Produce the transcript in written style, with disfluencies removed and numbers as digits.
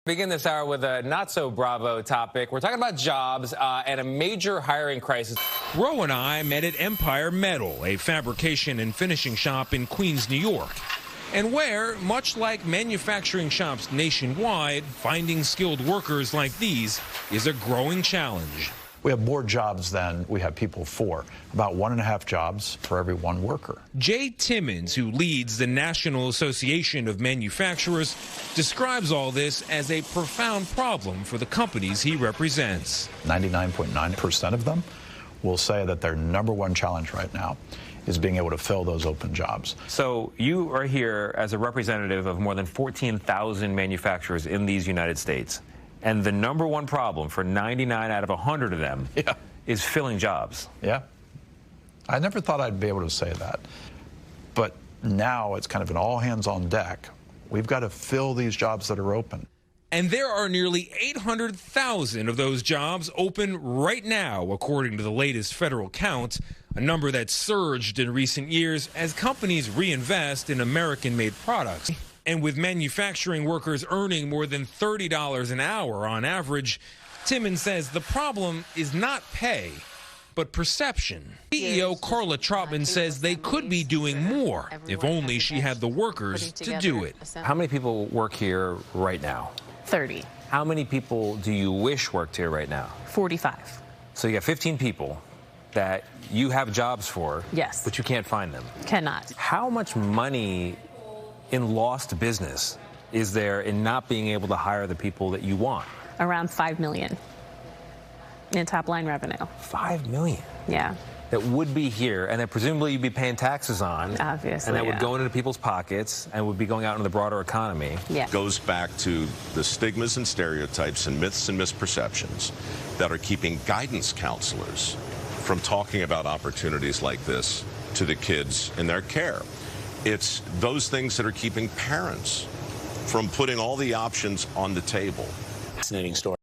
Begin this hour with a not-so-bravo topic. We're talking about jobs and a major hiring crisis. Roe and I met at Empire Metal, a fabrication and finishing shop in Queens, New York, and where, much like manufacturing shops nationwide, finding skilled workers like these is a growing challenge. We have more jobs than we have people for, about 1.5 jobs for every one worker. Jay Timmons, who leads the National Association of Manufacturers, describes all this as a profound problem for the companies he represents. 99.9% of them will say that their #1 challenge right now is being able to fill those open jobs. So you are here as a representative of more than 14,000 manufacturers in these United States. And the #1 problem for 99 out of 100 of them is filling jobs. Yeah. I never thought I'd be able to say that. But now it's kind of an all hands on deck. We've got to fill these jobs that are open. And there are nearly 800,000 of those jobs open right now, according to the latest federal count, a number that surged in recent years as companies reinvest in American-made products. And with manufacturing workers earning more than $30 an hour on average, Timmons says the problem is not pay, but perception. CEO Carla Trotman says they could be doing more if only she had the workers to do it. How many people work here right now? 30. How many people do you wish worked here right now? 45. So you got 15 people that you have jobs for, Yes. but you can't find them. Cannot. How much money in lost business is there in not being able to hire the people that you want? Around $5 million in top line revenue. $5 million? Yeah. That would be here, and that presumably you'd be paying taxes on. Obviously, and that would go into people's pockets and would be going out into the broader economy. Yeah. Goes back to the stigmas and stereotypes and myths and misperceptions that are keeping guidance counselors from talking about opportunities like this to the kids in their care. It's those things that are keeping parents from putting all the options on the table. Fascinating story.